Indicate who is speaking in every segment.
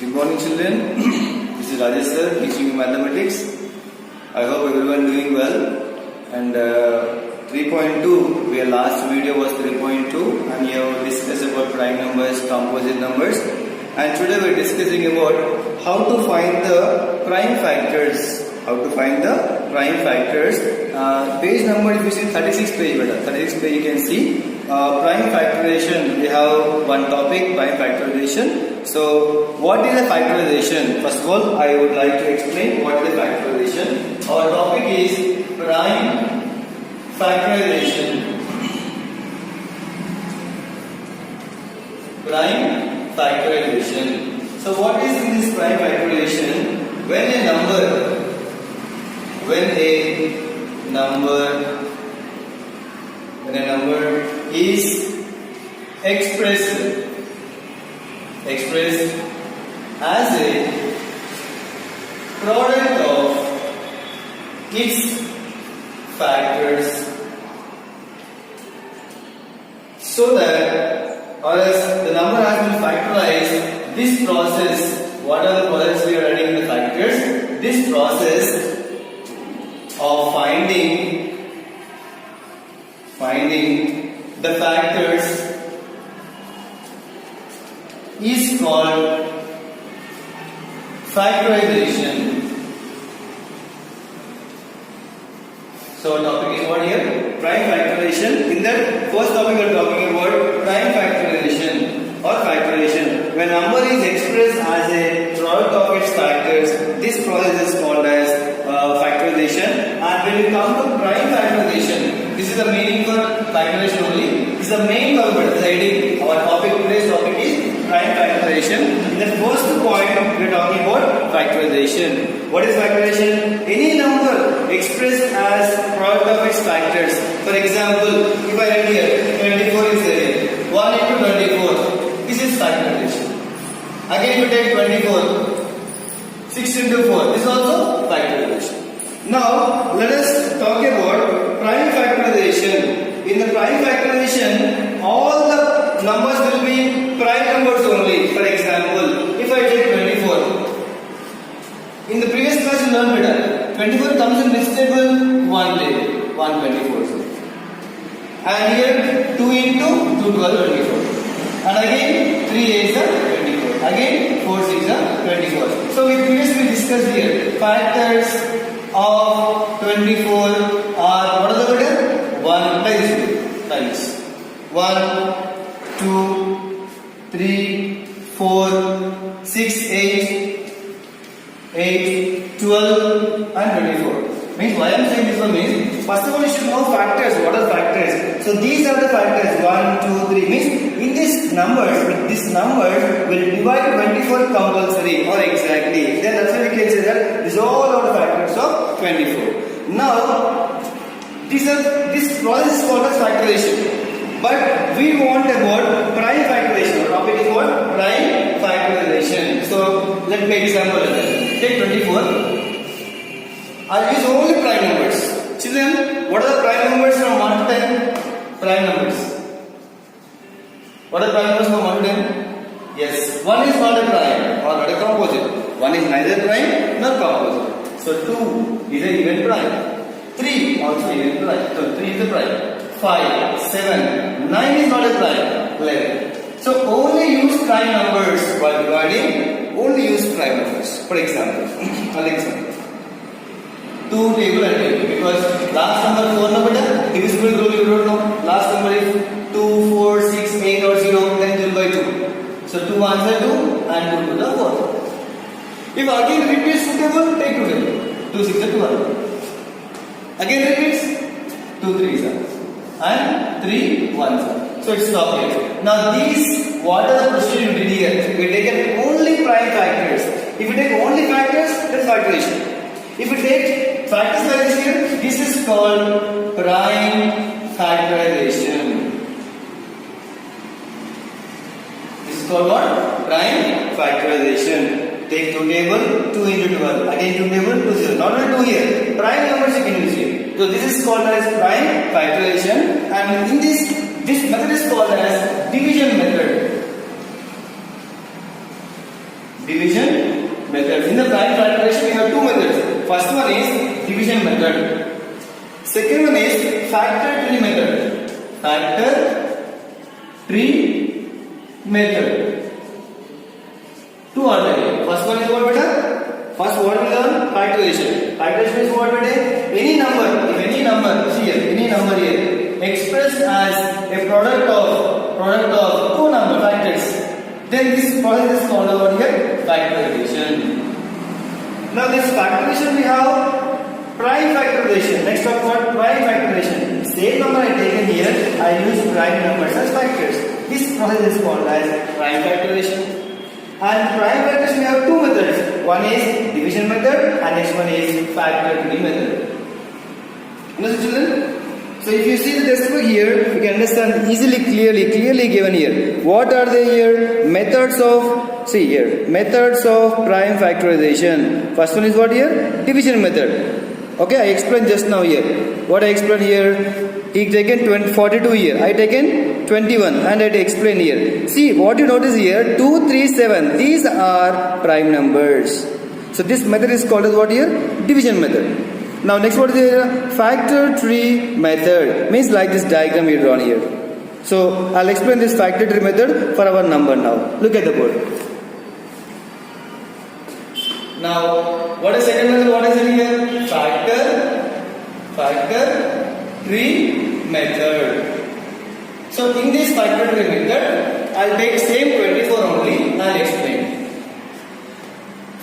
Speaker 1: Good morning, children. This is Rajesh sir teaching you mathematics. I hope everyone doing well. And 3.2, where last video was 3.2, and we have discussed about prime numbers, composite numbers. And today we are discussing about how to find the prime factors. Page number, if you see 36 page, 36 page you can see prime factorization. We have one topic, prime factorization. So what is a factorization? First of all, I would like to explain what is a factorization. Our topic is prime factorization. Prime factorization. So what is in this prime factorization? When a number is expressed as a product of its factors, so that, or as the number has been factorized, this process, what are the process we are adding the factors? This process of finding the factors is called factorization. So our topic is what here? Prime factorization. In that first topic we are talking about prime factorization or factorization. When number is expressed as a product of its factors, this process is called as factorization. And when we come to prime factorization, this is the meaning for factorization only. This is the main topic, the heading. Our topic, today's topic is prime factorization. In the first point, we are talking about factorization. What is factorization? Any number expressed as product of its factors. For example, if I write here 24 is there, 1 into 24. This is factorization. Again, you take 24. 6 into 4. This is also factorization. Now, let us talk about prime factorization. In the prime factorization, all the numbers will be prime numbers only. For example, if I take 24. In the previous class you learned better. 24 comes in which table? 1 table. 124. And here 2 into 2 12 24. And again 3 8 are 24. Again 4 6 are 24. So we previously discussed here factors of 24 are, what are the order? 1 times 1 2 3 4 6 8 12 and 24. Means why I am saying this one means, first of all you should know factors. What are factors? So these are the factors 1 2 3. Means in this number will divide 24 compulsory or exactly. Then that's why we can say that these all are the factors of 24. Now this process is called as factorization. But we want about prime factorization. Our topic is what? Prime factorization. So let me example. Take 24. I use only prime numbers. Children, what are the prime numbers from 1 to 10? Prime numbers. What are prime numbers from 1 to 10? Yes. 1 is not a prime or not a composite. 1 is neither prime nor composite. So 2 is an even prime. 3 also even prime. So 3 is a prime. 5, 7, 9 is not a prime. 11. So only use prime numbers while dividing. Only use prime numbers. For example, I'll explain. 2 table and table, because last number 4 number divisible rule you don't know. Last number is 2, 4, 6, 8 or 0, then divide by 2. So 2 answer 2 and 2 to the 4. If again repeats 2 table, take 2 table. 2 6 is 2. Again repeats 2 3s and 3 1s. So it's stop here. Now these, what are the procedure you did here? We taken only prime factors. If you take only factors, then factorization. If you take factors like this here, this is called prime factorization. This is called what? Prime factorization. Take 2 table, 2 into 12. Again 2 table, 2 0. Not only 2 here. Prime numbers you can use here. So this is called as prime factorization, and in this method is called as division method. division method. In the prime factorization we have two methods. First one is division method. Second one is factor tree method. Factor tree method. Two are there. First one is what beta? First what we learn? Factorization. Factorization is what beta? Any number, if any number, see here, any number here, expressed as a product of two number factors, then this process is called over here factorization. Now this factorization we have prime factorization. Next talk about prime factorization. Same number I taken here, I use prime numbers as factors. This process is called as prime factorization. And prime factorization we have two methods. One is division method and next one is factor tree method. Understood, children? So if you see the textbook here, you can understand easily, clearly given here. What are the here? Methods of, see here, methods of prime factorization. First one is what here? Division method. Okay, I explained just now here. What I explained here, he taken 42 here, I taken 21 and I explained here. See, what you notice here, 2, 3, 7, these are prime numbers. So this method is called as what here? Division method. Now next what is the factor tree method, means like this diagram we drawn here. So I'll explain this factor tree method for our number now. Look at the board. Now what is second method? What is it here? Factor tree method. So in this factor tree method, I'll take same 24 only. I'll explain.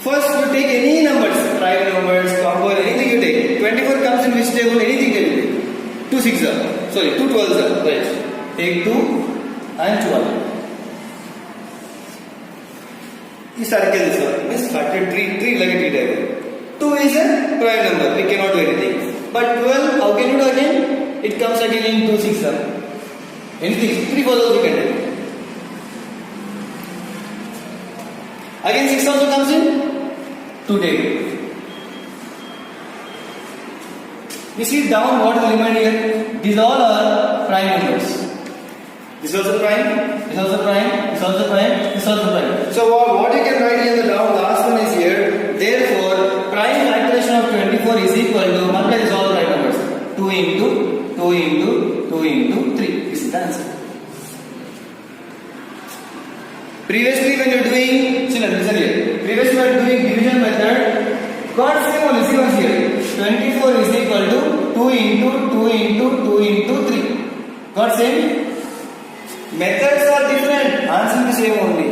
Speaker 1: First, you take any numbers, prime numbers, compound, anything you take. 24 comes in which table? Anything you take. 2 6 are, sorry, 2 12s are. Right. Take 2 and 12. You start this one. Means factor tree like a tree diagram. 2 is a prime number. We cannot do anything. But 12, how can you do again? It comes again in 2 6 are. Anything. 3 4 also we can do. Again 6 also comes in. Today. You see down what is remained here? These all are prime numbers. This is also prime, this is also prime, this is also prime, this is also prime. So what you can write here in the down last one is here. Therefore, prime factorization of 24 is equal to multiply these all prime numbers. 2 into 2 into 2 into 3. This is the answer. Previously when you are doing, listen here. Previously when you are doing division method, got same only, see once here. 24 is equal to 2 into 2 into 2 into 3. Got same? Methods are different, answer is same only.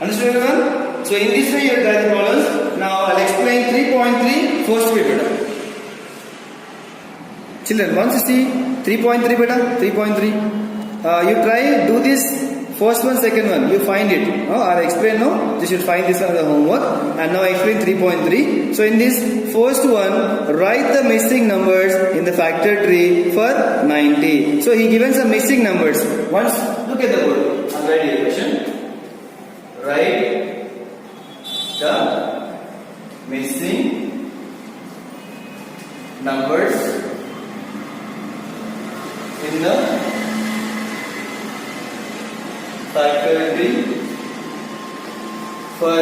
Speaker 1: Understood everyone? So in this way you have done the problems. Now I'll explain 3.3 first way better. Children, once you see 3.3 beta, 3.3, you try do this. First one, second one, you find it. I'll explain now. You should find this on the homework. And now I explain 3.3. So in this first one, write the missing numbers in the factor tree for 90. So he given some missing numbers. Once, look at the board. I'll write the question. Write the missing numbers in the factor tree for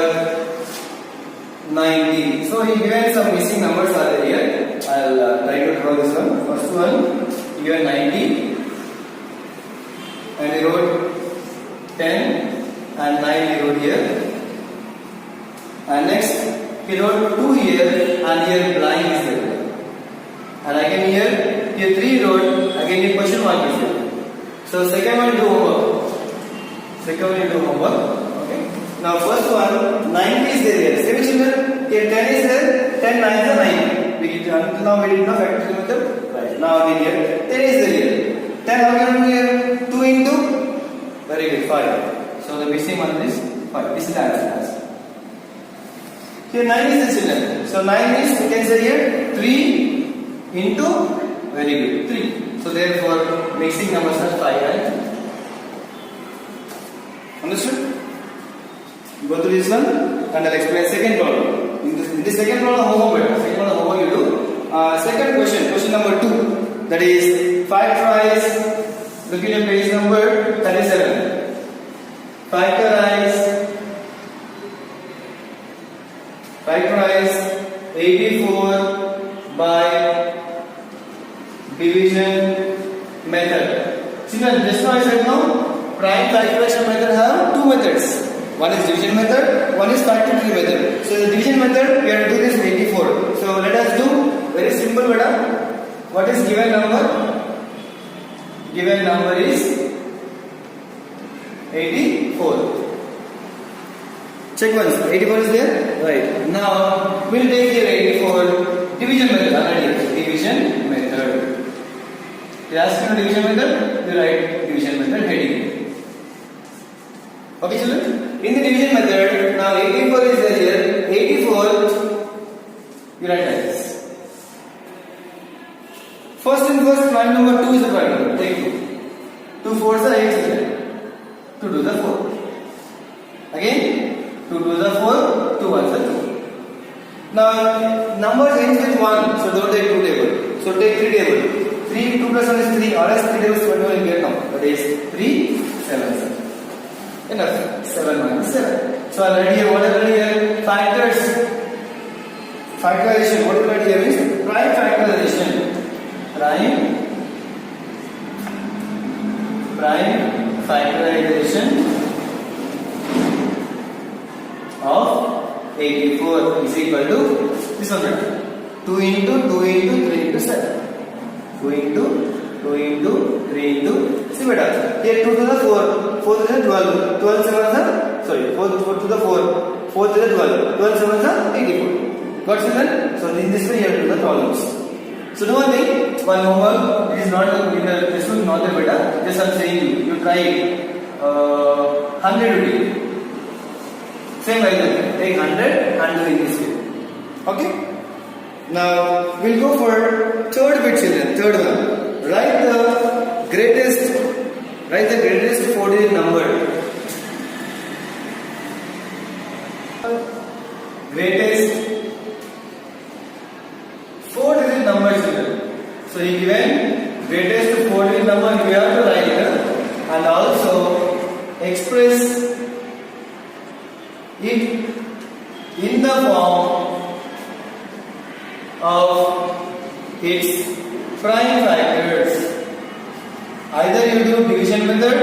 Speaker 1: 90. So he given some missing numbers are there here. I'll try to draw this one. First one, he given 90 and he wrote 10 and 9 he wrote here. And next he wrote 2 here and here blank is there. And again here 3 he wrote, again a question mark is there. So second one do homework. Second one you do homework. Okay. Now first one, 9 is there. Same children. Here 10 is there. 10 9 is 9. We did now we did not factor method. Right. Now again here 10 is there here. 10 how can we do here? 2 into. Very good. 5. So the missing one is 5. This is the answer. Here 9 is the children. So 9 is we can say here 3 into. Very good. 3. So therefore missing numbers are 5 and 3. Understood? Go through this one and I'll explain second problem. In this second problem, homework you do. Second question number 2. That is factorize. Look at your page number 37. Factorize 84 by division method. Children, just now I said no, prime factorization method have two methods. One is division method, one is factor-tree method. So the division method, we have to do this 84. So let us do very simple beta. What is given number? Given number is 84. Check once. 84 is there? Right. Now we'll take here 84 division method. Already division method. They ask you division method, you write division method heading. Okay, children? In the division method, now 84 is there here. 84, you write like this. First and first, prime number 2 is the prime number. Take 2. 2 4s are 8 children. 2 to the 4. Again, 2 to the 4, 2 1s are 2. Now, numbers ends with 1, so don't take 2 table. So take 3 table. 3, 2 plus 1 is 3, or else 3 tables, what will you get now? That is 3, 7. Enough. 7 minus 7. So already here, what are here? Factors. Factorization. What is here is prime factorization. Prime factorization of 84 is equal to this one. 2 into 2 into 3 into 7. 2 into 2 into 3 into, see beta, here 2 to the 4, 4 to the 12, 12 7 are, sorry, 4 to the 4, 4 to the 12, 12 7 are 84. Got it then? So in this way you have to do the problems. So do one thing, one homework, it is not this one not the beta, just I am saying you try it, 100 will be. Same like that, take 100 and do in this way. Okay? Now we'll go for third bit children, third one. Write the greatest 4-digit number. Greatest 4-digit number children. So you given greatest 4-digit number you have to write it and also express it in the form of its prime factors. Either you do division method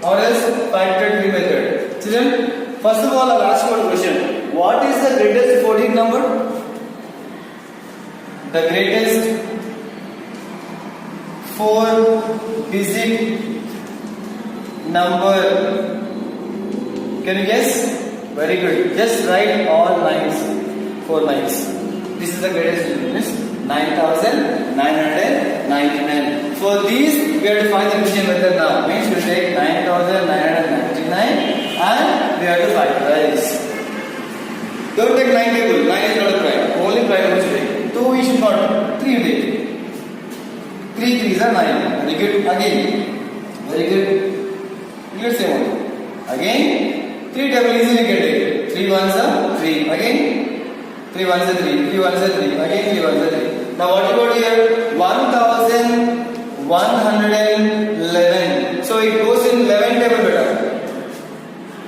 Speaker 1: or else factor-tree method. Children, first of all I'll ask you one question. What is the greatest 4-digit number? The greatest 4-digit number. Can you guess? Very good. Just write all lines, 4 lines. This is the greatest digit. 9,999. For these, we have to find the division method now. Means we take 9,999 and we have to factorize. Don't take 9 table. 9 is not a prime. Only prime number should take. 2 we should not. 3 you take. 3 3s are 9. Very good. Again. Very good. Good same one. Again. 3 table easily get it. 3 1s are 3. Again. 3 1s are 3. 3 1s are 3. Again 3 1s are 3. Now what about here? 1111. So it goes in 11 table beta.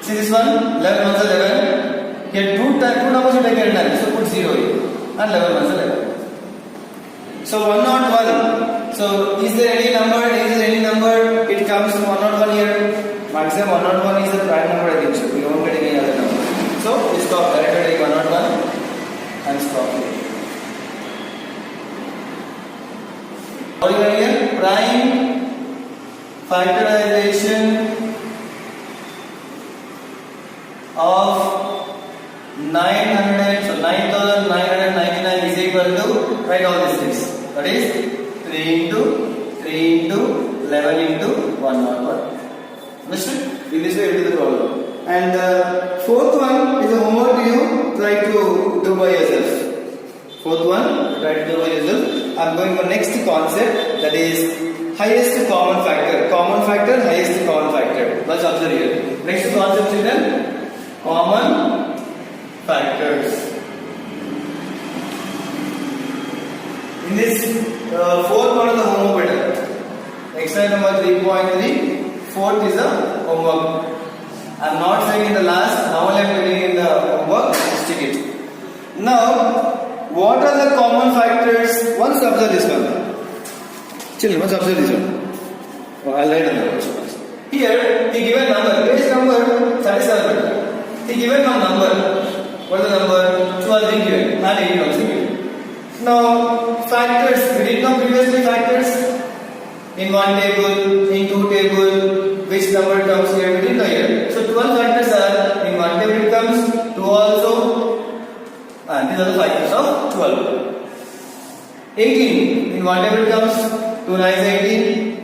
Speaker 1: See this one? 11 ones are 11. Here 2 numbers you take at 9. So put 0 here. And 11 ones are 11. So 101. So is there any number? Is there any number? It comes to 101 here. Maximum 101 is the prime number I think so. We don't get any other number. So we stop there. Take 101 and stop here. What is here? Prime factorization of 900. So 9,999 is equal to, write all these things. That is 3 into 11 into 101. Understood? In this way we do the problem. And fourth one is a homework you try to do by yourself. Fourth one, try to do by yourself. I am going for next concept, that is highest common factor. Common factor, highest common factor. Let's observe here. Next concept children, common factors. In this fourth one of the homework pattern, exercise number 3.3, fourth is the homework. I am not saying in the last, now I am doing in the homework, stick it. Now, what are the common factors? Once observe this one. Children, once observe this one. Oh, I'll write on the notes. Here, he given number. Which number? 37. He given one number. What is the number? 12 being given. And 18 also given. Now, factors. We did know previously factors. In one table, in two table, which number comes here? We didn't know here. So 12 factors are in one table it comes, 2 also, and these are the factors of 12. 18 in one table it comes, 2 9 is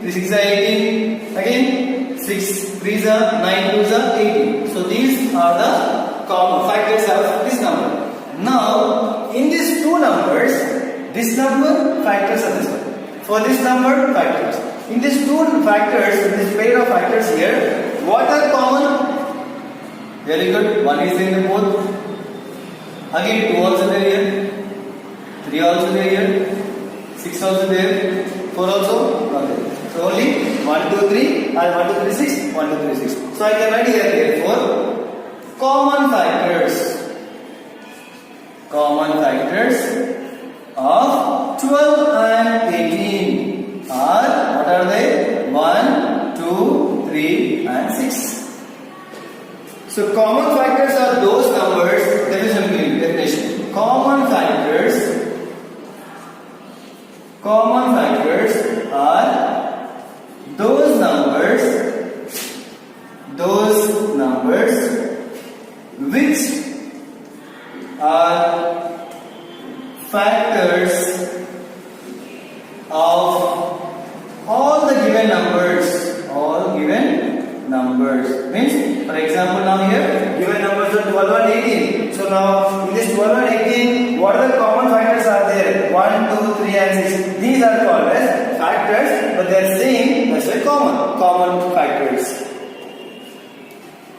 Speaker 1: 18, 3 6 are 18, again 6 3 are 9 2 are 18. So these are the common factors of this number. Now in these two numbers, this number factors are this one. For this number, factors. In these two factors, in this pair of factors here, what are common? Very good. 1 is in the both. Again, 2 also there here. 3 also there here. 6 also there. 4 also not there. So only 1, 2, 3 and 1, 2, 3, 6. 1, 2, 3, 6. So I can write here therefore common factors. Common factors of 12 and 18 are, what are they? 1, 2, 3 and 6. So common factors are those numbers, definition. Common factors are those numbers which are factors of all the given numbers. Means, for example, now here given numbers are 12 and 18. So now in this 12 and 18, what are the common factors are there? 1, 2, 3 and 6. These are called as factors, but they are same as a common factors.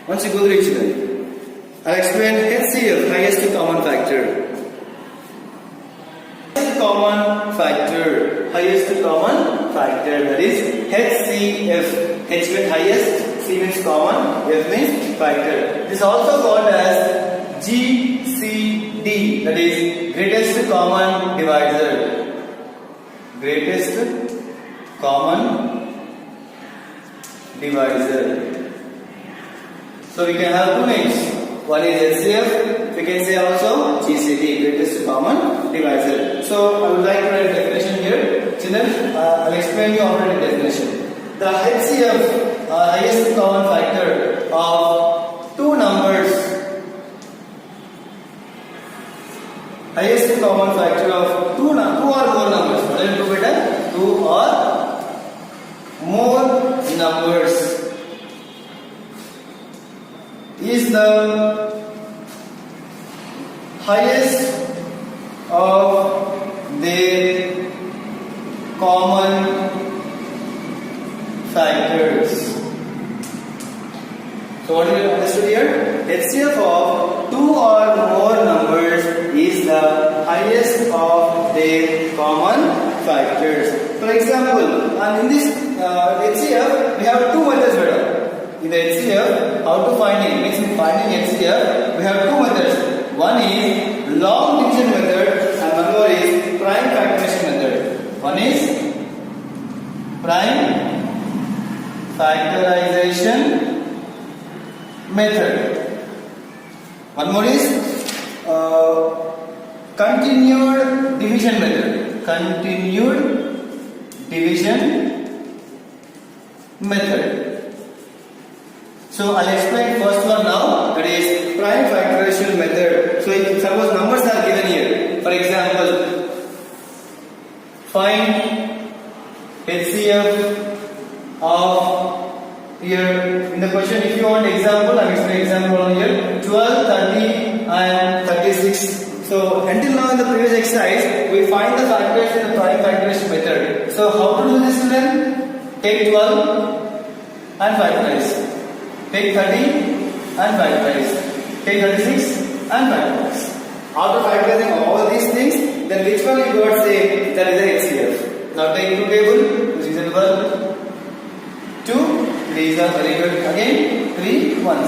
Speaker 1: Once you go through each one, I'll explain HCF, highest common factor. Highest common factor, that is HCF. H means highest, C means common, F means factor. This is also called as GCD, that is greatest common divisor. Greatest common divisor. So we can have two names. One is HCF, we can say also GCD, greatest common divisor. So I would like to write a definition here. Children, I'll explain you after the definition. The HCF, highest common factor of two numbers. Highest common factor of two or more numbers. What is two better? 2 or more numbers is the highest of their common factors. So what do you understood here? HCF of 2 or more numbers is the highest of their common factors. For example, and in this HCF we have two methods better. In the HCF, how to find it? Means in finding HCF, we have two methods. One is long division method and one more is prime factorization method. One is prime factorization method. One more is continued division method. Continued division method. So I'll explain first one now, that is prime factorization method. So if suppose numbers are given here, for example, find HCF of here in the question. If you want example, I'm explaining example on here 12, 30 and 36. So until now in the previous exercise, we find the factors in the prime factorization method. So how to do this then? Take 12 and factorize. Take 30 and factorize. Take 36 and factorize. After factorizing all these things, then which one you got say that is the HCF. Now take two table, which is a 2, 3 is a very good. Again 3, 1.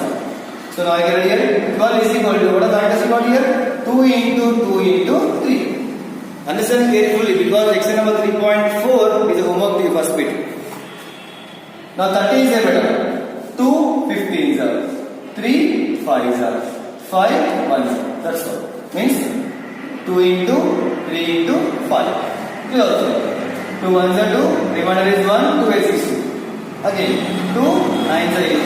Speaker 1: So now I get here 12 is equal to what are the factors you got here? 2 into 2 into 3. Understand carefully because exercise number 3.4 is a homework to you first bit. Now 30 is a better. 2 15s are. 3 5s are. 5 1s. That's all. Means 2 into 3 into 5. Clear also. 2 1s are 2. Remainder is 1. 2 8 is 2. Again 2 9s are 8.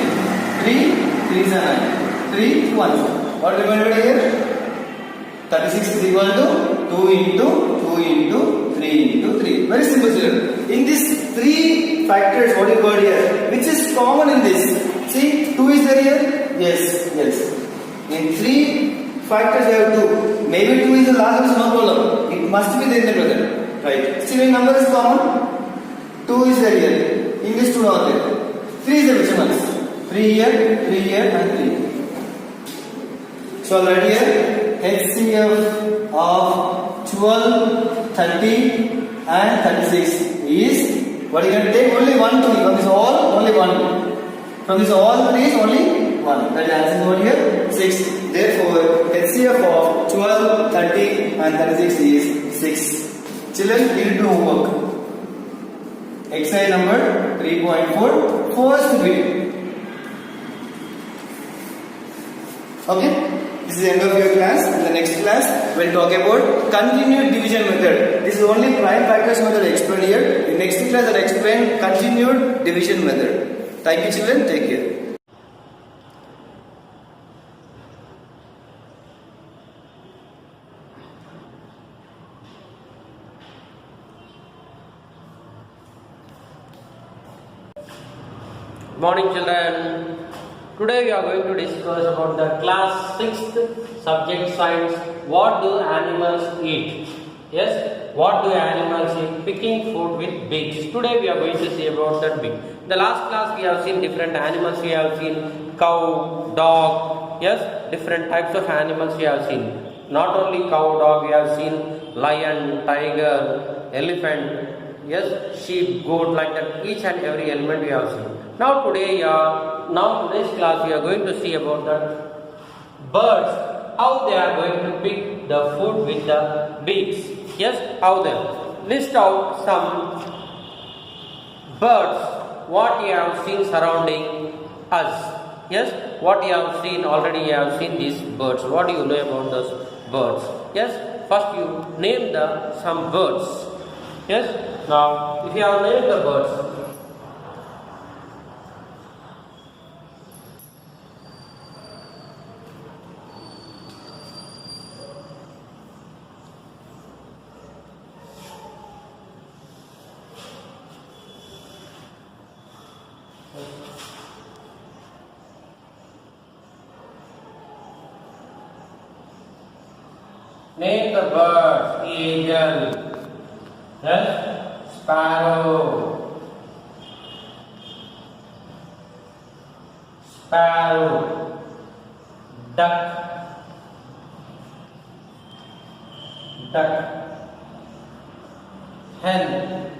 Speaker 1: 3 3s are 9. 3 1s. What remainder here? 36 is equal to 2 into 2 into 3 into 3. Very simple, children. In these three factors, what you got here? Which is common in this? See, 2 is there here? Yes, yes. In three factors, you have 2. Maybe 2 is the last, no problem. It must be there in the brother. Right. See, when number is common, 2 is there here. In this 2 not there. 3 is the which ones? 3 here, and 3. So, right here. HCF of 12, 30 and 36 is what you can take only 1 to from this all only 1. From this all 3 is only 1. That answer is what here 6. Therefore HCF of 12, 30 and 36 is 6. Children, you need to homework. Exercise number 3.4 first bit. Okay. This is the end of your class. In the next class, we will talk about continued division method. This is only prime factors method I explained here. In next class, I will explain continued division method. Thank you, children. Take care.
Speaker 2: Morning, children. Today we are going to discuss about the class 6th subject science. What do animals eat? Yes, what do animals eat? Picking food with beaks. Today we are going to see about that beak. The last class we have seen different animals. We have seen cow, dog. Yes, different types of animals we have seen. Not only cow, dog, we have seen lion, tiger, elephant. Yes, sheep, goat, like that. Each and every element we have seen. Now today's class we are going to see about the birds, how they are going to pick the food with the beaks. Yes, how they list out some birds what you have seen surrounding us. Yes, what you have seen already, you have seen these birds. What do you know about those birds? Yes, first you name some birds. Yes, now if you have named the birds, name the birds: eagle, yes, sparrow, duck, hen,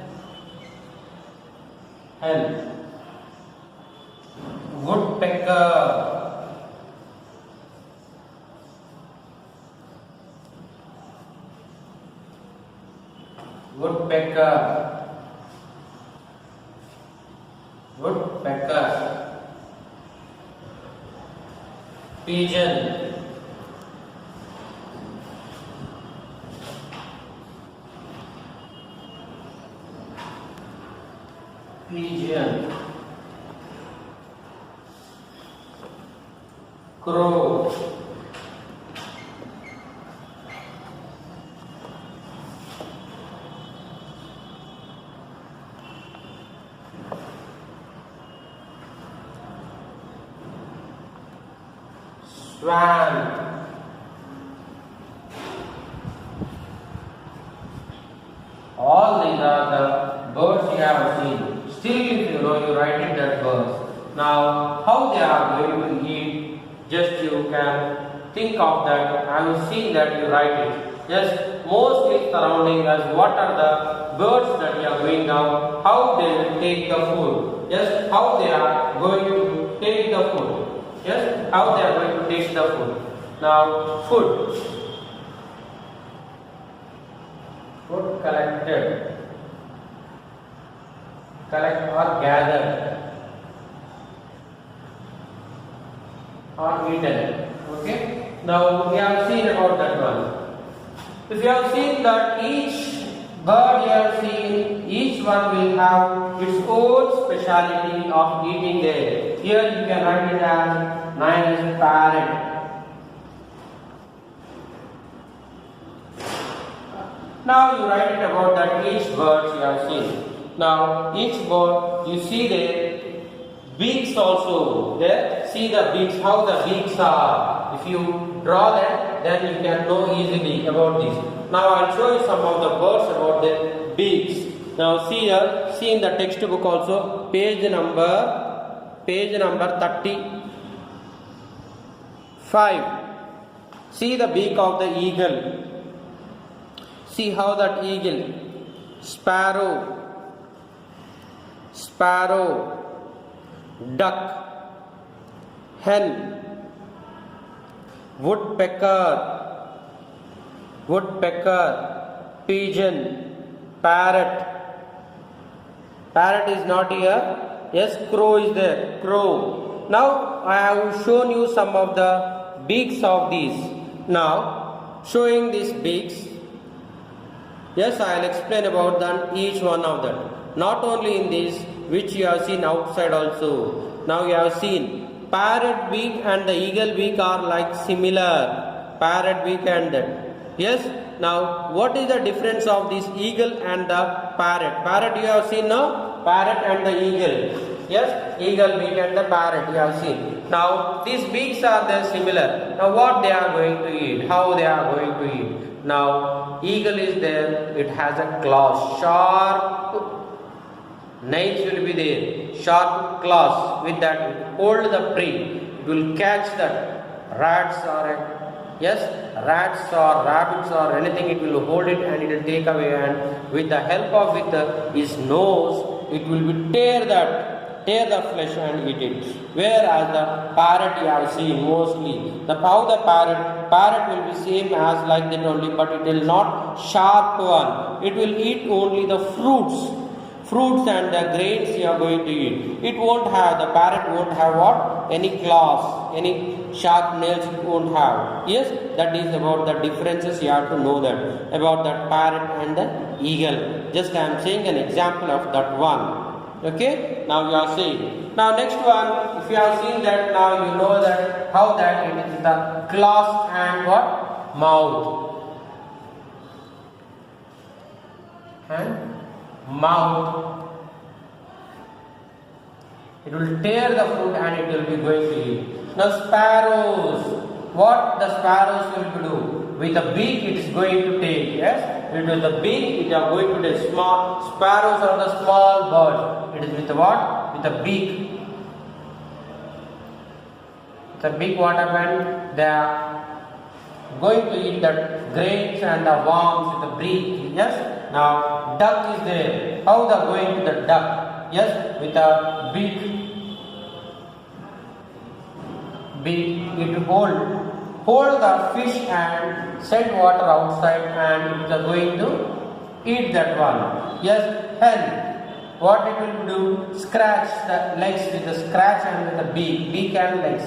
Speaker 2: woodpecker, pigeon, crow, swan, all these are the birds you have seen. Still, if you know, you write it that birds. Now, how they are going to eat, just you can think of that. I will see that you write it. Just mostly surrounding us, what are the birds that you are going now, how they will take the food. Yes, how they are going to take the food. Yes, how they are going to take the food. Now, food. Food collected. Collect or gathered or eaten. Okay. Now we have seen about that one. If you have seen that each bird you have seen, each one will have its own speciality of eating there. Here you can write it as nice parrot. Now you write it about that each bird you have seen. Now each bird you see there beaks also there. See the beaks, how the beaks are. If you draw that, then you can know easily about this. Now I will show you some of the birds about their beaks. Now see here, see in the textbook also, page number 35. See the beak of the eagle. See how that eagle, sparrow, duck, hen, woodpecker, pigeon, parrot. Parrot is not here. Yes, crow is there. Crow. Now I have shown you some of the beaks of these. Now showing these beaks. Yes, I will explain about them, each one of them. Not only in this, which you have seen outside also. Now you have seen parrot beak and the eagle beak are like similar. Parrot beak and that. Yes. Now what is the difference of this eagle and the parrot? Parrot you have seen now. Parrot and the eagle. Yes. Eagle beak and the parrot you have seen. Now these beaks are there similar. Now what they are going to eat? How they are going to eat? Now eagle is there. It has a claws. Sharp nails will be there, sharp claws. With that it will hold the prey. It will catch that rats or rabbits or anything. It will hold it and it will take away, and with the help of his nose, it will be tear the flesh and eat it. Whereas the parrot you have seen mostly, how the parrot will be same as like that only, but it will not sharp one. It will eat only the fruits and the grains you are going to eat. It won't have, the parrot won't have what? Any claws, any sharp nails it won't have. Yes, that is about the differences. You have to know that about that parrot and the eagle. Just I am saying an example of that one. Okay, now you are seeing. Now next one, if you have seen that, now you know that how that it is the claws and what? Mouth. And mouth. It will tear the fruit and it will be going to eat. Now sparrows. What the sparrows will do? With the beak it is going to take. Yes? With the beak it are going to take. Small sparrows are the small birds. It is with what? With the beak. The beak what happened? They are going to eat the grains and the worms with the beak. Yes? Now duck is there. How they are going to the duck? Yes? With a beak. It will hold the fish and send water outside, and it is going to eat that one. Yes, hen. What it will do? Scratch the legs with the scratch and with the beak and legs.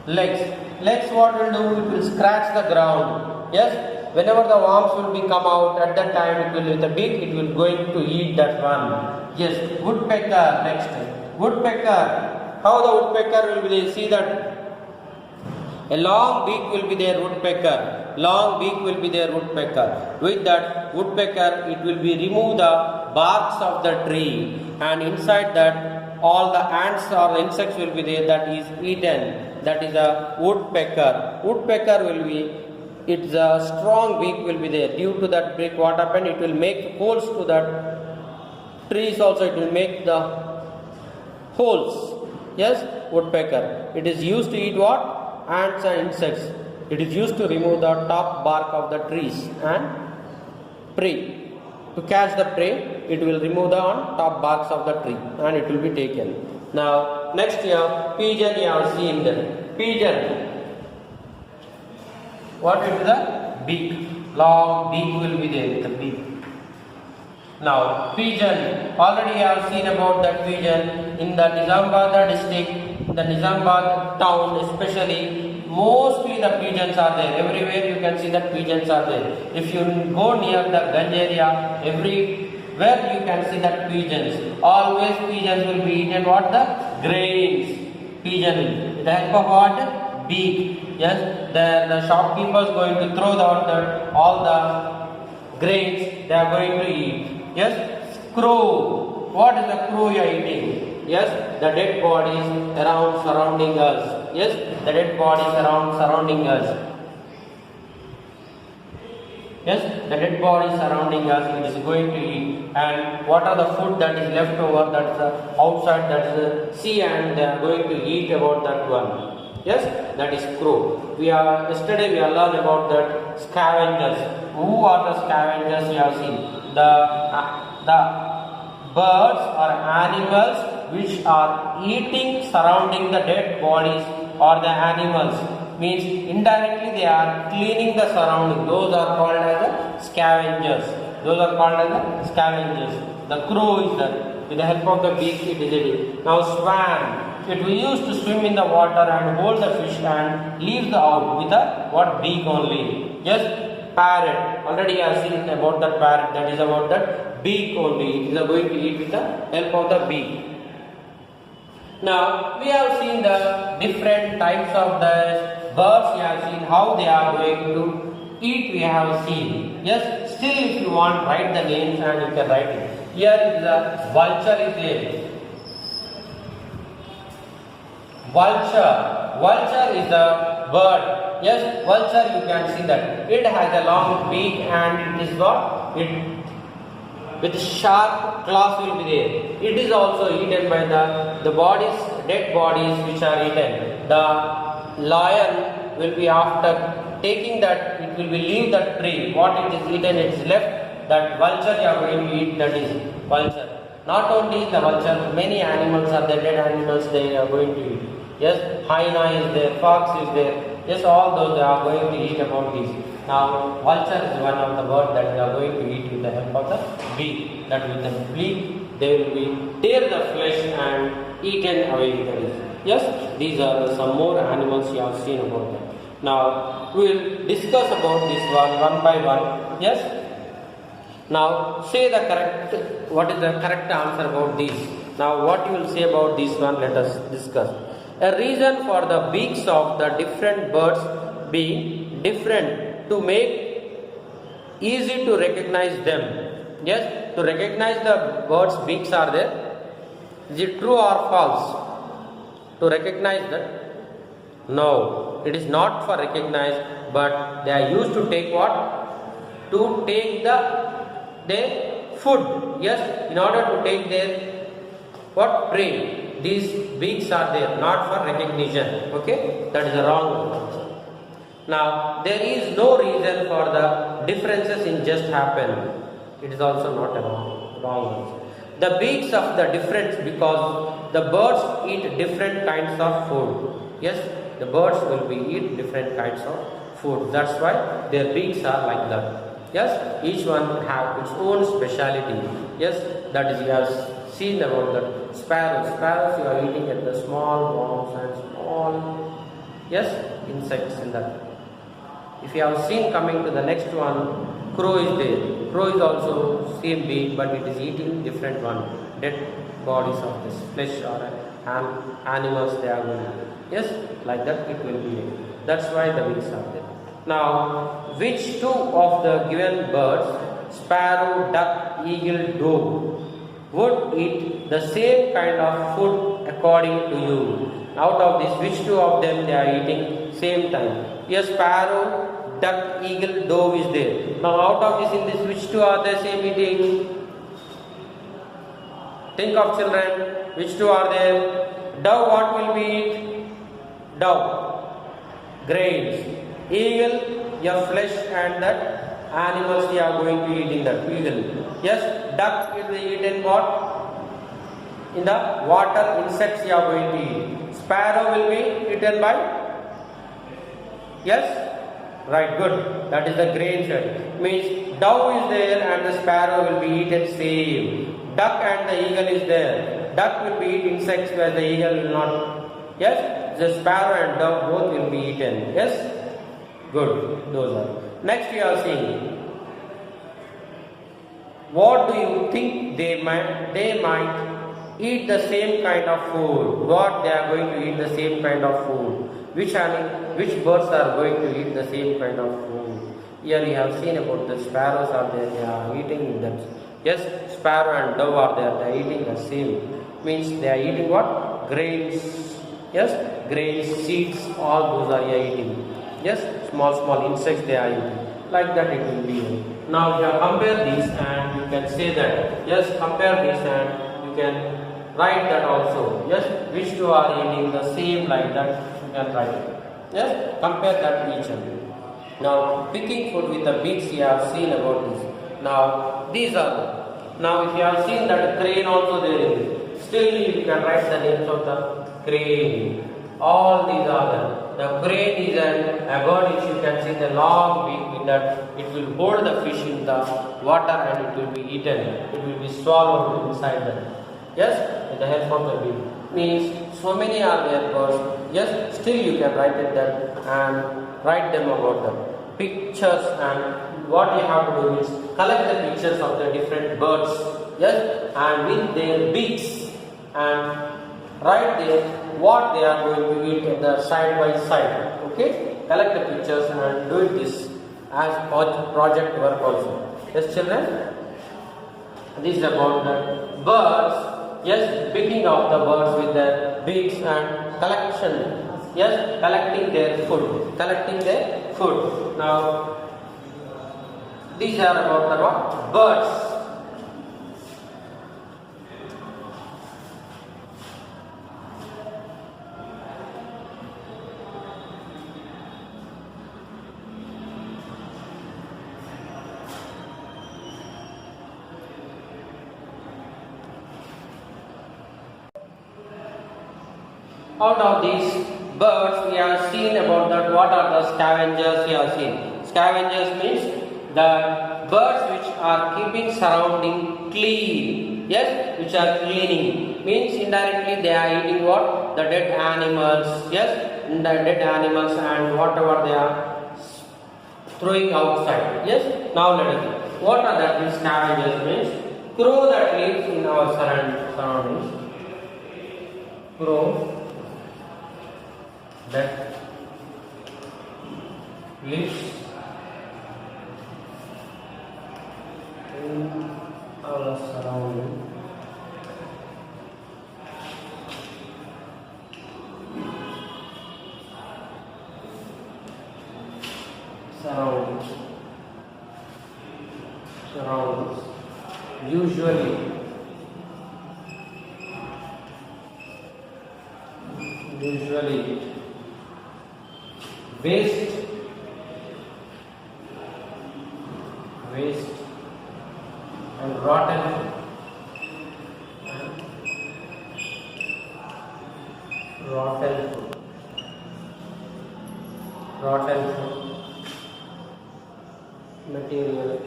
Speaker 2: Legs what will do? It will scratch the ground. Yes, whenever the worms will be come out, at that time it will with the beak it will going to eat that one. Yes, woodpecker next. Woodpecker. How the woodpecker will be there? See that a long beak will be there, woodpecker. Long beak will be there, woodpecker. With that woodpecker, it will be remove the barks of the tree, and inside that all the ants or insects will be there that is eaten. That is a woodpecker. Woodpecker will be, its a strong beak will be there. Due to that beak, what happened? It will make holes to that trees also. It will make the holes. Yes, woodpecker. It is used to eat what? Ants and insects. It is used to remove the top bark of the trees and prey. To catch the prey, it will remove the top barks of the tree and it will be taken. Now, next here, pigeon you have seen there. Pigeon. what will be the beak? Long beak will be there, the beak. Now, pigeon. Already I have seen about that pigeon in the Nizamabad district, the Nizamabad town especially. Mostly the pigeons are there. Everywhere you can see that pigeons are there. If you go near the Ganj area, everywhere you can see that pigeons. Always pigeons will be eaten what? The grains. Pigeon. With the help of what? Beak. Yes. The shopkeepers going to throw out all the grains they are going to eat. Yes, crow. What is the crow you are eating? Yes, the dead bodies around surrounding us. Yes, the dead bodies around surrounding us. Yes, the dead bodies surrounding us it is going to eat. And what are the food that is left over that is outside that is the sea and they are going to eat about that one. Yes, that is crow. Yesterday we have learned about that scavengers. Who are the scavengers we have seen? The birds or animals which are eating surrounding the dead bodies or the animals, means indirectly they are cleaning the surrounding. Those are called as the scavengers. The crow is that with the help of the beak it is eating. Now swan, it will use to swim in the water and hold the fish and leave the out with a what beak only. Yes. Parrot, already I have seen about the parrot, that is about that beak only. It is going to eat with the help of the beak. Now we have seen the different types of the birds. We have seen how they are going to eat. We have seen. Yes, still if you want write the names and you can write it. Here is the vulture is there. Vulture is the bird. Yes, vulture you can see that it has a long beak and it is what? It with sharp claws will be there. It is also eaten by the bodies, dead bodies which are eaten. The lion will be after taking that, it will be leave that prey. What it is eaten, it is left. That vulture you are going to eat, that is vulture. Not only the vulture, many animals are there, dead animals they are going to eat. Yes, hyena is there, fox is there. Yes, all those they are going to eat about these. Now, vulture is one of the birds that they are going to eat with the help of the beak. That with the beak, they will be tear the flesh and eaten away. That is. Yes, these are some more animals you have seen about them. Now, we will discuss about this one by one. Yes. Now, say the correct. What is the correct answer about these? Now, what you will say about this one? Let us discuss. A reason for the beaks of the different birds being different to make easy to recognize them. Yes, to recognize the birds' beaks are there. Is it true or false? To recognize that? No, it is not for recognize, but they are used to take what? To take their food. Yes, in order to take their what? Prey. These beaks are there, not for recognition. Okay, that is a wrong answer. Now, there is no reason for the differences in just happen. It is also not a wrong answer. The beaks of the difference because the birds eat different kinds of food. Yes, the birds will be eat different kinds of food. That's why their beaks are like that. Yes, each one have its own speciality. Yes, that is we have seen about the sparrows. Sparrows you are eating at the small worms and small insects in that. If you have seen coming to the next one, crow is there. Crow is also same beak, but it is eating different one. Dead bodies of this flesh or animals they are going to. Yes, like that it will be. That's why the beaks are there. Now, which two of the given birds, sparrow, duck, eagle, dove, would eat the same kind of food according to you? Out of this, which two of them they are eating same time? Yes, sparrow, duck, eagle, dove is there. Now, out of this, in this, which two are they same eating? Think of children. Which two are there? Dove, what will we eat? Dove, grains. Eagle, your flesh and that animals you are going to eat in that eagle. Yes, duck will be eaten what? In the water, insects you are going to eat. Sparrow will be eaten by? Yes, Right, good. That is the grain shed. Means dove is there and the sparrow will be eaten same. Duck and the eagle is there. Duck will be eat insects where the eagle will not. Yes, the sparrow and dove both will be eaten. Yes, good. Those are. Next we are seeing. What do you think they might? They might eat the same kind of food. What they are going to eat the same kind of food? Which birds are going to eat the same kind of food? Here we have seen about the sparrows are there, they are eating them. Yes, sparrow and dove are there, they are eating the same. Means they are eating what? Grains. Yes, grains, seeds, all those are eating. Yes, small insects they are eating. Like that it will be. Now you compare these and you can say that. Yes, compare these and you can write that also. Yes, which two are eating the same like that. And write it. Yes, compare that each other. Now, picking food with the beaks, you have seen about this. Now, these are the. Now, if you have seen that crane also there in this, still you can write the names of the crane. All these are there. The crane is a bird which you can see the long beak in that it will hold the fish in the water and it will be eaten. It will be swallowed inside that. Yes, with the help of the beak. Means so many are there birds. Yes, still you can write it there and write them about the pictures, and what you have to do is collect the pictures of the different birds. Yes, and with their beaks and write there what they are going to eat at the side by side. Okay, collect the pictures and do it this as project work also. Yes, children, this is about the birds. Yes, picking of the birds with their beaks and collection. Yes, collecting their food. Collecting their food. Now, these are about the what? Birds. Out of these birds, we have seen about that. What are the scavengers? We have seen. Scavengers means the birds which are keeping surrounding clean. Yes, which are cleaning. Means indirectly they are eating what? The dead animals. Yes, the dead animals and whatever they are throwing outside. Yes. Now let us see. What are that? These scavengers means crow that lives in our surroundings. Crow that lives in our surroundings. Usually waste and rotten material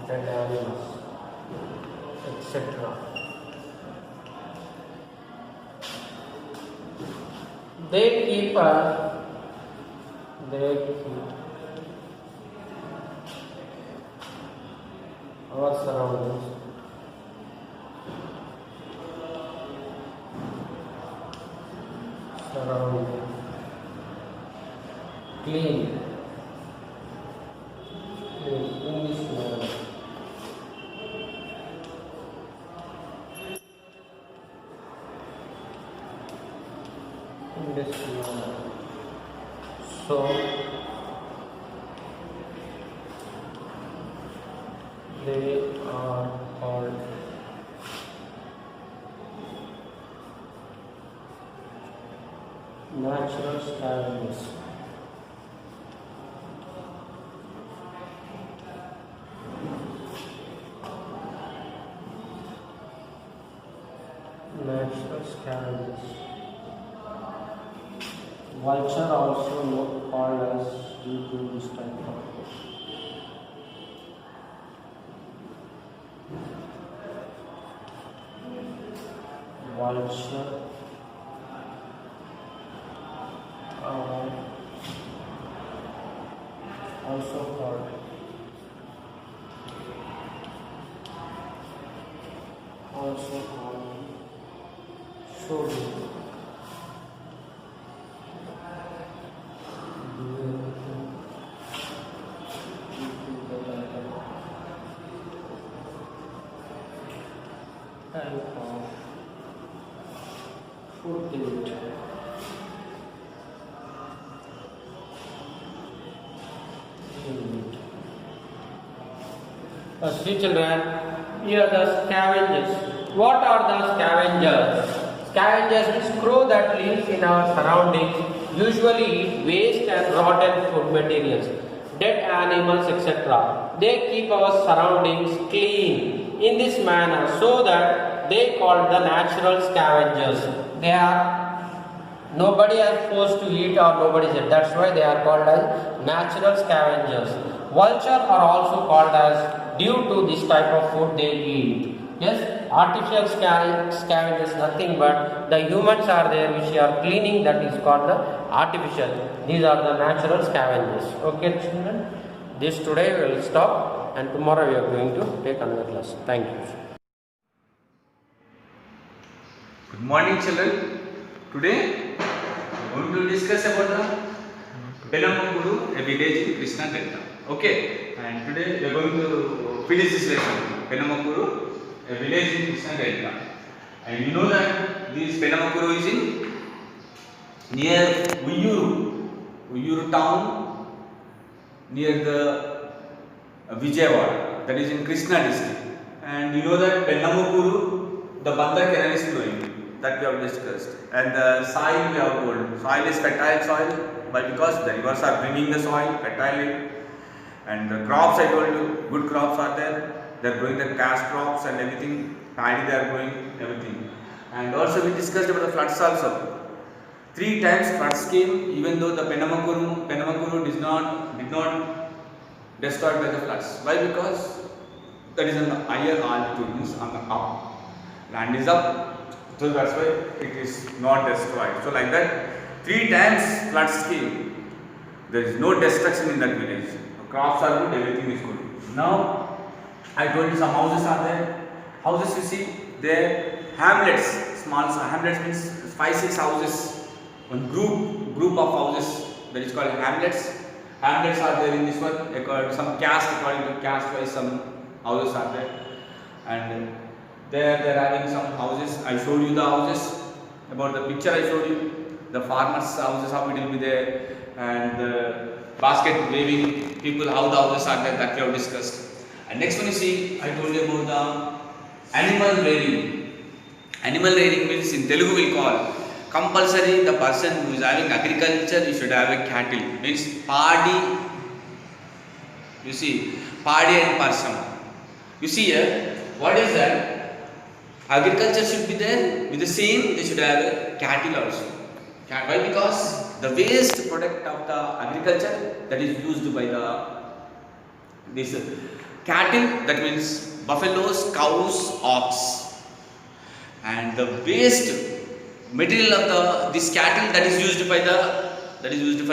Speaker 2: dead animals, etc. They keep our surroundings clean in this manner. So they are called natural scavengers. natural scavengers. Vulture also called as due to this type of vulture also called shogun. Type of food date. See children, here are the scavengers. What are the scavengers? Scavengers is crow that lives in our surroundings, usually eat waste and rotten food materials, dead animals, etc. They keep our surroundings clean in this manner so that they called the natural scavengers. They are nobody are forced to eat or nobody is. That's why they are called as natural scavengers. Vulture are also called as due to this type of food they eat. Yes, artificial scavengers nothing but the humans are there which are cleaning, that is called the artificial. These are the natural scavengers. Okay children, this today we will stop and tomorrow we are going to take another class. Thank you.
Speaker 3: Good morning children. Today we are going to discuss about the Penamakuru, a village in Krishna Delta. Okay, and today we are going to finish this lesson. Penamakuru, a village in Krishna Delta. And you know that this Penamakuru is in near Uyuru town, near the Vijayawada, that is in Krishna district. And you know that Penamakuru, the Bandha canal is flowing, that we have discussed. And the soil we have told, soil is fertile soil, but because the rivers are bringing the soil fertile. And the crops, I told you, good crops are there. They are growing the cash crops and everything. Paddy they are growing, everything. And also we discussed about the floods also. 3 times floods came, even though the Penamakuru did not destroyed by the floods. Why? Because that is on the higher altitude, means on the up. Land is up, so that's why it is not destroyed. So like that, 3 times floods came. There is no destruction in that village. Crops are good, everything is good. Now, I told you some houses are there. Houses you see, there hamlets, small hamlets means 5-6 houses. One group of houses, that is called hamlets. Hamlets are there in this one. Some caste, according to caste wise, some houses are there. And there they are having some houses. I showed you the houses. About the picture I showed you, the farmers' houses, how it will be there, and the basket waving people, how the houses are there, that we have discussed. And next one you see, I told you about the animal rearing. Animal rearing means in Telugu we call compulsory the person who is having agriculture, he should have a cattle. Means paddy, you see, paddy and parsam. You see here, what is that? Agriculture should be there, with the same they should have a cattle also. Why? Because the waste product of the agriculture that is used by this cattle, that means buffaloes, cows, ox, and the waste material of this cattle that is used for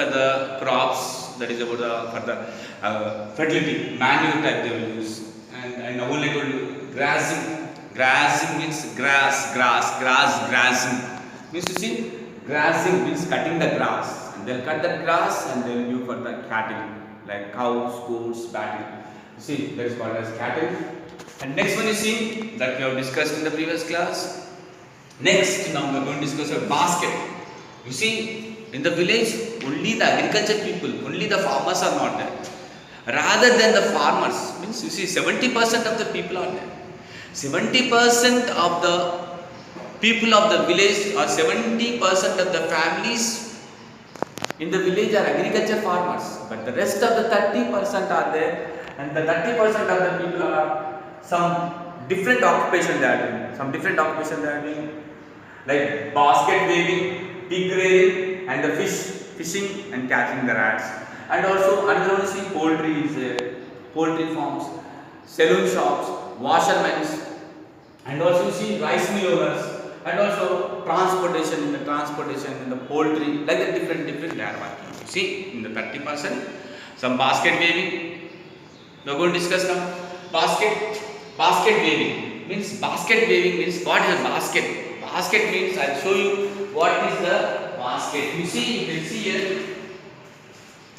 Speaker 3: the crops, that is about for the fertility, manure type they will use. And only told you grazing means grazing means, you see, grazing means cutting the grass, and they'll cut that grass and they'll use for the cattle like cows, goats, cattle. You see, that is called as cattle. And next one you see that we have discussed in the previous class. Next, now we are going to discuss a basket. You see, in the village, only the agriculture people, only the farmers are not there. Rather than the farmers, means you see 70% of the people are there. 70% of the people of the village or 70% of the families in the village are agriculture farmers, but the rest of the 30% are there, and the 30% of the people are some different occupation they are doing. like basket weaving, pig rearing, and the fishing and catching the rats. And also another one is see poultry is there, poultry farms, saloon shops, washermen, and also you see rice mill owners, and also transportation in the poultry, like the different they are working. See in the 30%, some basket weaving. We are going to discuss now. Basket weaving means what is a basket? Basket means I'll show you what is the basket. You can see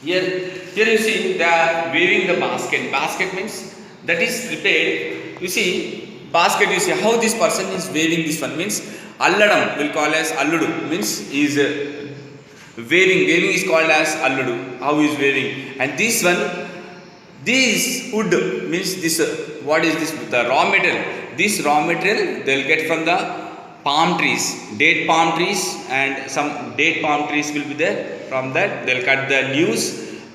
Speaker 3: here you see they are weaving the basket. Basket means that is prepared. You see basket. You see how this person is weaving this one means alladam will call as alludu means is weaving. Weaving is called as alludu. How is weaving? And this one. This wood means this what is this? The raw material. This raw material they will get from the palm trees, date palm trees, and some date palm trees will be there. From that they will cut the leaves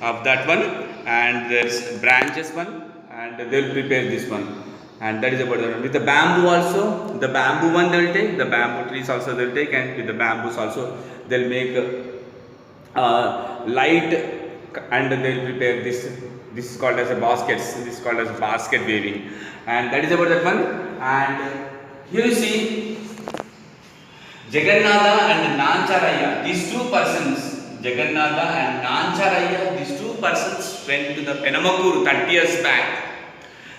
Speaker 3: of that one, and there's branches one, and they will prepare this one. And that is about the one. With the bamboo also, the bamboo one they will take, the bamboo trees also they will take, and with the bamboos also they will make light, and they will prepare this. This is called as a baskets. This is called as basket weaving, and that is about that one. And here you see Jagannatha and Nancharaya. These two persons, Jagannatha and Nancharaya, these two persons went to the Penamakuru 30 years back.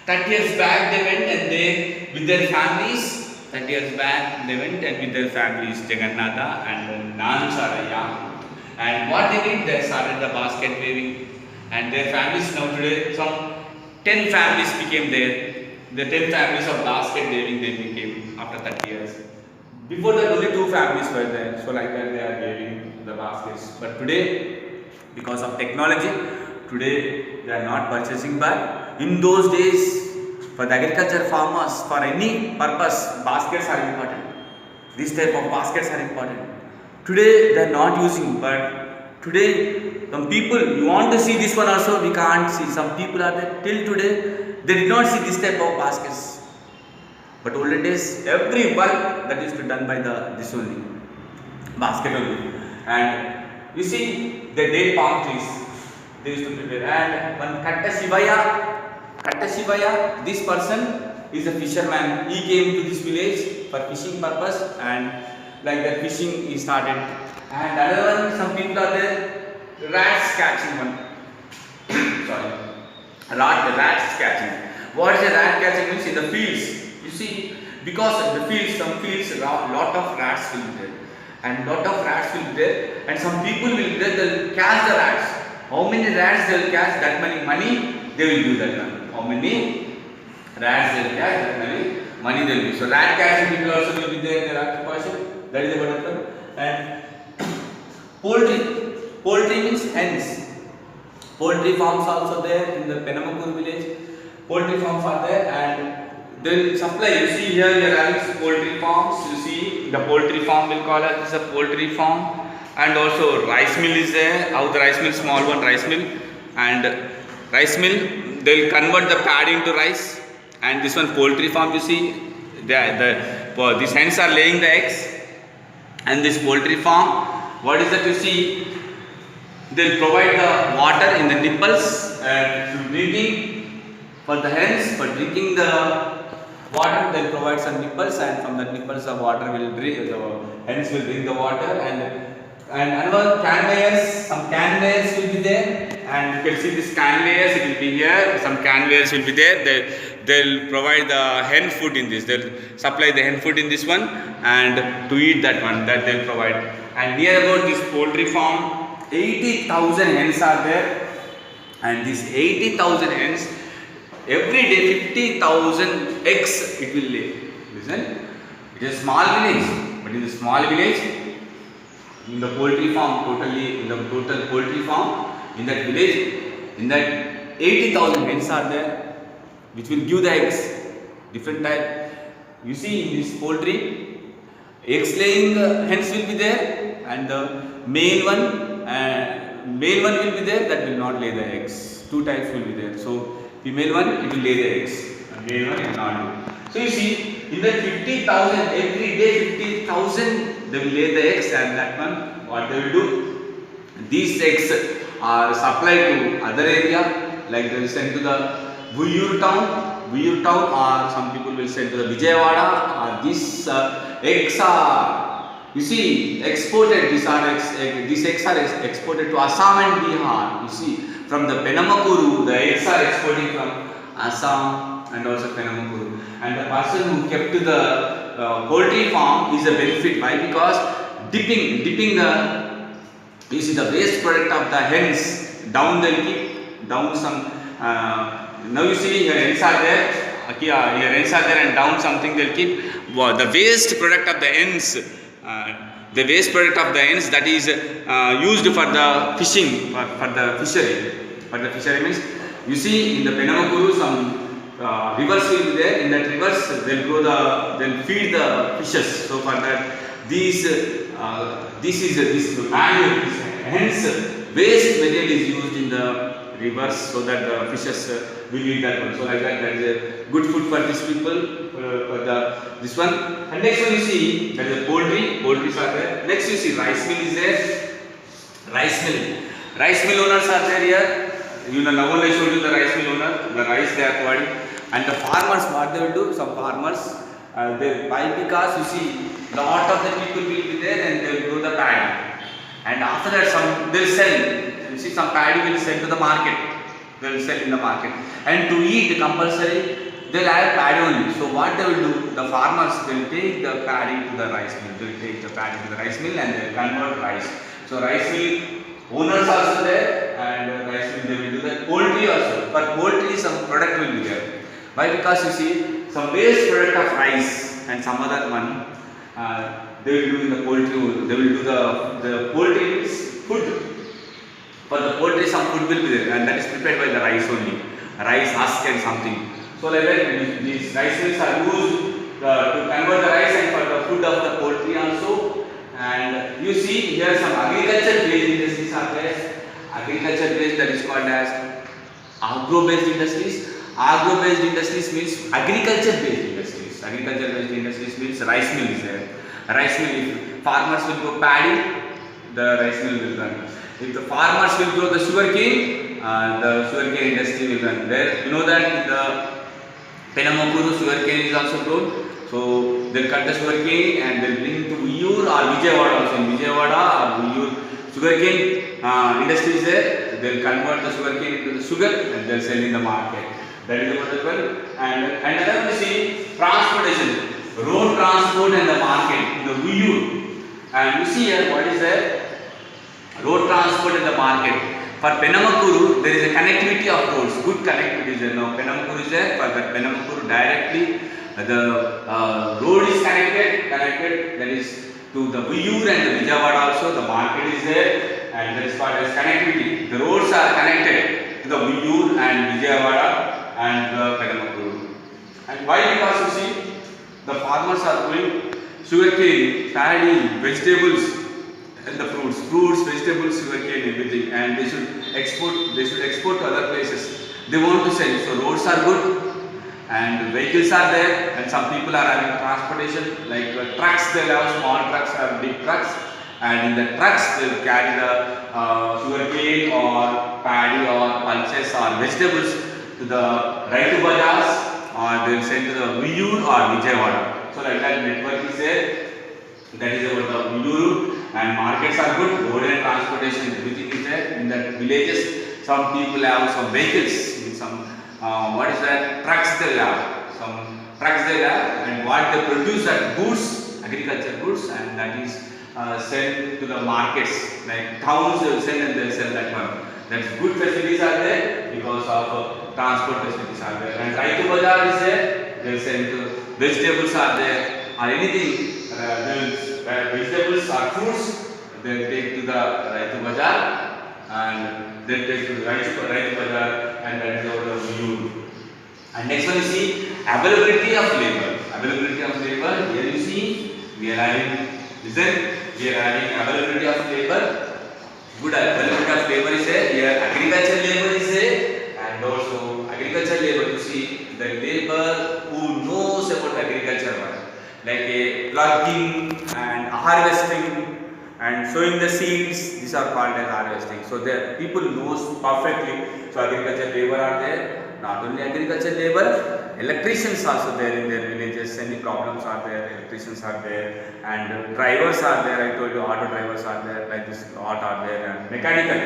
Speaker 3: 30 years back they went and they with their families. 30 years back they went and with their families, Jagannatha and Nancharaya. And what they did, they started the basket weaving. And their families now today, some 10 families became there. The 10 families of basket weaving they became after 30 years. Before that only 2 families were there. So like that they are weaving the baskets. But today, because of technology, today they are not purchasing by. In those days, for the agriculture farmers, for any purpose, baskets are important. This type of baskets are important. Today they are not using, but today, some people, you want to see this one also, we can't see. Some people are there, till today, they did not see this type of baskets. But olden days, every work that is to done by this only, basket only. And you see, the date palm trees, they used to prepare. And one Katta Shivaya, this person is a fisherman. He came to this village for fishing purpose, and like that fishing he started. And another one, some people are there, rats catching one. Sorry, rats catching. What is a rat catching means in the fields? You see, because of the fields, some fields, lot of rats will be there, and lot of rats will be there, and some people will be there. They will catch the rats. How many rats they will catch? That many money they will do that one. How many rats they will catch? That many money they will do. So rat catching people also will be there in the rat question. That is about that one. And poultry means hens. Poultry farms also there in the Penamakuru village. Poultry farms are there, and they will supply. You see here we are having poultry farms. You see the poultry farm will call it as a poultry farm, and also rice mill is there. How the rice mill, small one rice mill, and rice mill they will convert the paddy into rice. And this one poultry farm, you see, these hens are laying the eggs, and this poultry farm. What is that you see? They will provide the water in the nipples and drinking for the hens. For drinking the water, they will provide some nipples, and from the nipples the water will drink. The hens will drink the water, and another conveyors. Some conveyors will be there, and you can see this conveyors. It will be here. Some conveyors will be there. They'll provide the hen food in this. They'll supply the hen food in this one, and to eat that one that they'll provide. And near about this poultry farm, 80,000 hens are there, and these 80,000 hens, every day 50,000 eggs it will lay. Listen, it is a small village, but in the small village, in the poultry farm, in the total poultry farm, in that village, in that 80,000 hens are there, which will give the eggs, different type. You see in this poultry, eggs laying hens will be there, and the male one will be there that will not lay the eggs. 2 types will be there. So female one it will lay the eggs, and male one it will not do. So you see, in that 50,000, every day 50,000, they will lay the eggs, and that one, what they will do? These eggs are supplied to other area, like they will send to the Vuyur town, or some people will send to the Vijayawada. Or these eggs are, you see, exported. These eggs are exported to Assam and Bihar. You see, from the Penamakuru, the eggs are exporting from Assam and also Penamakuru. And the person who kept the poultry farm is a benefit. Why? Because dipping the, you see, the waste product of the hens down, they'll keep down some. Now you see here hens are there. Here hens are there, and down something they'll keep. The waste product of the hens. The waste product of the hens that is used for the fishing, for the fishery. For the fishery means, you see in the Penamakuru some rivers will be there. In that rivers they'll feed the fishes. So for that this manure, hence waste material is used in the rivers so that the fishes will eat that one. So like that is a good food for these people, for this one. And next one you see that is a poultry are there. Next you see rice mill is there. Rice mill owners are there here. You know, now only I showed you the rice mill owner, the rice they are providing. And the farmers, what they will do, some farmers, they buy, because you see, lot of the people will be there and they will grow the paddy. And after that, they will sell. You see, some paddy will sell to the market. They will sell in the market. And to eat compulsory, they will have paddy only. So what they will do, the farmers will take the paddy to the rice mill. They will take the paddy to the rice mill and they will convert rice. So rice mill owners also there, and rice mill they will do that. Poultry also. For poultry, some product will be there. Why? Because you see, some waste product of rice and some other one, they will do in the poultry. They will do the poultry food. For the poultry, some food will be there, and that is prepared by the rice only, rice husk and something. So like that, these rice mills are used to convert the rice and for the food of the poultry also. And you see here some agriculture-based industries are there. Agriculture-based, that is called as agro-based industries. Agro-based industries means agriculture-based industries. Agriculture-based industries means rice mill is there. Rice mill, if farmers will grow paddy, the rice mill will run. If the farmers will grow the sugarcane, the sugarcane industry will run. There, you know that in the Penamakuru sugarcane is also grown. So they'll cut the sugarcane and they'll bring to Vuyur or Vijayawada also. In Vijayawada or Vuyur, sugarcane industry is there. They'll convert the sugarcane into the sugar and they'll sell in the market. That is about as well. And another we see transportation, road transport and the market in the Vuyur. And you see here what is there? Road transport in the market. For Penamakuru, there is a connectivity of roads. Good connectivity is there. Now Penamakuru is there. For that Penamakuru directly, the road is connected. That is to the Vuyur and the Vijayawada also. The market is there, and that is called as connectivity. The roads are connected to the Vuyur and Vijayawada and the Penamakuru. And why? Because you see, the farmers are growing sugarcane, paddy, vegetables, and the fruits, vegetables, sugarcane, everything, and they should export to other places. They want to sell. So roads are good, and vehicles are there, and some people are having transportation like trucks. They have small trucks or big trucks, and in the trucks they will carry the sugarcane or paddy or pulses or vegetables to the Raitu Bazars, or they will send to the Vuyur or Vijayawada. So like that network is there. That is about the Vuyur, and markets are good. Road and transportation, everything is there. In the villages, some people have some vehicles. In some what is that? Trucks they have. Some trucks they have, and what they produce are goods, agriculture goods, and that is sent to the markets. Like towns, they will send and they will sell that one. That's good facilities are there because of transport facilities are there. And Raitu Bazar is there. They will send to vegetables are there or anything. Vegetables or fruits, they take to the Raitu Bazar, and then take to the Raitu Bazar, and that is over the Vuyur. And next one you see availability of labor. Availability of labor. Here you see we are having. Listen, we are having availability of labor. Good availability of labor is there. Here agriculture labor is there, and also agriculture labor. You see the labor who knows about like a plugging and harvesting and sowing the seeds. These are called as harvesting. So the people knows perfectly. So agriculture labor are there. Not only agriculture labor, electricians also there in their villages. Any problems are there, electricians are there, and drivers are there. I told you auto drivers are there, like this auto are there, and mechanics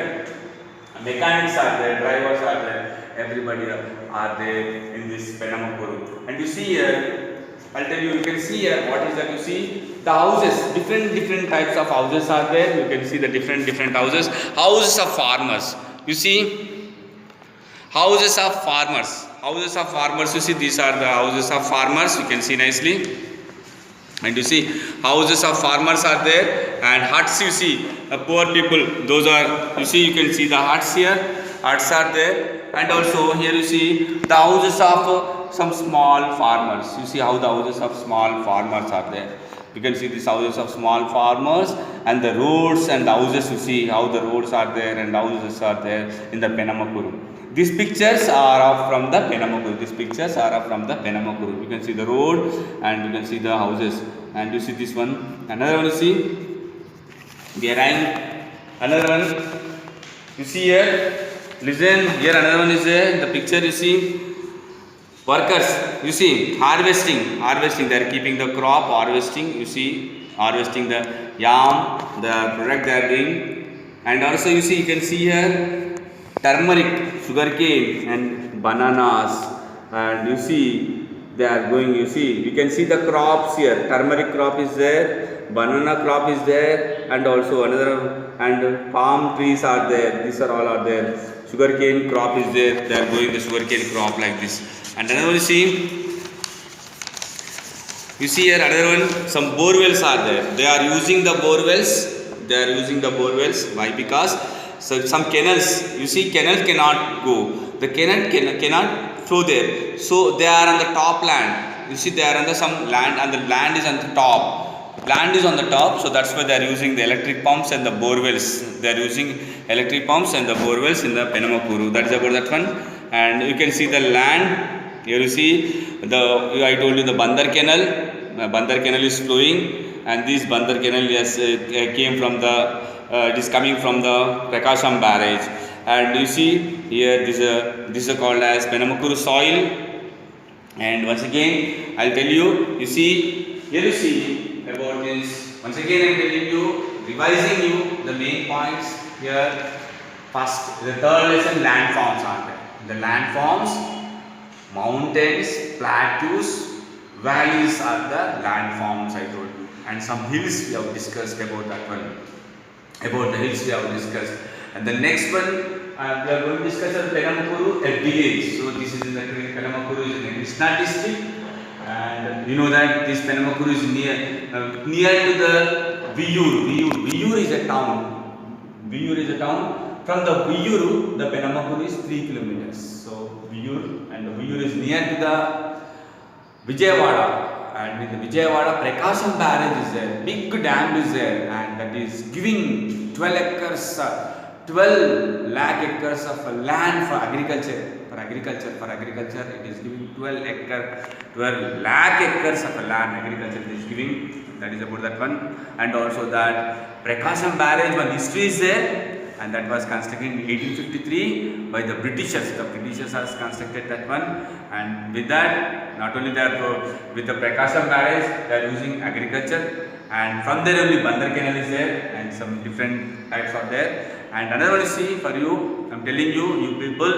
Speaker 3: are there, drivers are there. Everybody are there in this Penamukuru. And you see here, I'll tell you, you can see here what is that. You see the houses, different types of houses are there. You can see the different houses. Houses of farmers. You see, houses of farmers. Houses of farmers. You see, these are the houses of farmers. You can see nicely. And you see, houses of farmers are there, and huts. You see, poor people. Those are. You see, you can see the huts here. Huts are there, and also here you see the houses of some small farmers. You see how the houses of small farmers are there. You can see these houses of small farmers, and the roads and the houses. You see how the roads are there and the houses are there in the Penamukuru. These pictures are from the Penamukuru. These pictures are from the Penamukuru. You can see the road and you can see the houses. And you see this one. Another one you see. Behind another one. You see here. Listen. Here another one is there. The picture you see. Workers. You see harvesting. Harvesting. They are keeping the crop. Harvesting. You see harvesting the yam. The product they are doing. And also you see. You can see here. Turmeric, sugarcane and bananas, and you see they are going. You see, you can see the crops here. Turmeric crop is there, banana crop is there, and also another, and palm trees are there. These are all are there. Sugarcane crop is there. They are going the sugarcane crop like this. And another one you see here another one. Some borewells are there. They are using the borewells. They are using the borewells. Why? Because so some canals, you see, canal cannot go. The canal cannot flow there. So they are on the top land. You see, they are on the some land, and the land is on the top. Land is on the top, so that's why they are using the electric pumps and the borewells. They are using electric pumps and the borewells in the Penamukuru. That is about that one. And you can see the land. Here you see the. I told you the Bandar Canal. Bandar Canal is flowing, and this Bandar Canal came from the. It is coming from the Prakasham barrage, and you see here this is called as Penamukuru soil. And once again I'll tell you, you see here you see about this. Once again I'm telling you, revising you the main points here. First, the third lesson, landforms are there. The landforms, mountains, plateaus, valleys are the landforms I told you, and some hills we have discussed about that one. About the hills we have discussed, and the next one we are going to discuss the Penamukuru, a village. So this is in the Penamukuru is in the Krishna district, and you know that this Penamukuru is near to the Viyur. Viyur is a town. Viyur is a town. From the Viyur, the Penamukuru is 3 kilometers. So Viyur, and the Viyur is near to the Vijayawada. And in the Vijayawada, Prakasham barrage is there, big dam is there, and that is giving 12 lakh acres of land for agriculture. For agriculture, it is giving 12 lakh acres of land. Agriculture it is giving. That is about that one. And also that Prakasham barrage, one history is there. And that was constructed in 1853 by the Britishers. The Britishers has constructed that one, and with that, not only they are with the Prakasham barrage, they are using agriculture, and from there only Bandar Canal is there, and some different types are there. And another one you see for you, I am telling you people,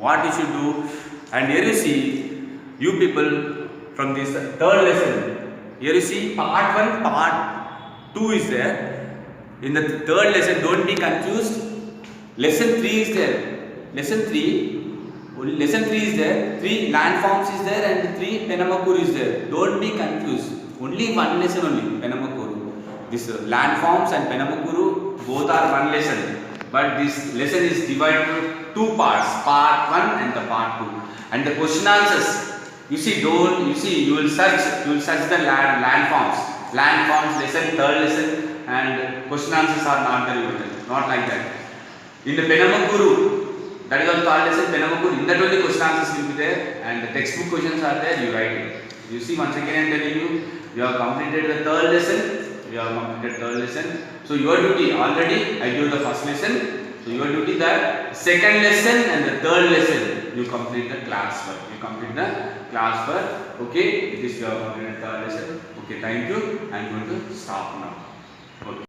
Speaker 3: what you should do. And here you see, you people from this third lesson, here you see part 1, part 2 is there. In the third lesson, don't be confused. Lesson 3 is there. Lesson 3 is there. 3 landforms is there, and 3 Penamukuru is there. Don't be confused. Only one lesson only, Penamukuru. This landforms and Penamukuru both are one lesson. But this lesson is divided into 2 parts, part 1 and the part 2. And the question answers. You see, you will search the landforms. Landforms lesson, third lesson. And question answers are not there written, not like that. In the Penamukuru, that is on third lesson, Penamukuru, in that only question answers will be there, and the textbook questions are there, you write it. You see, once again I am telling you, we have completed the third lesson. We have completed third lesson. So your duty, already I gave the first lesson. So your duty that second lesson and the third lesson, you complete the class work. You complete the class work. Okay, this you have completed third lesson. Okay, thank you. I am going to stop now. Okay.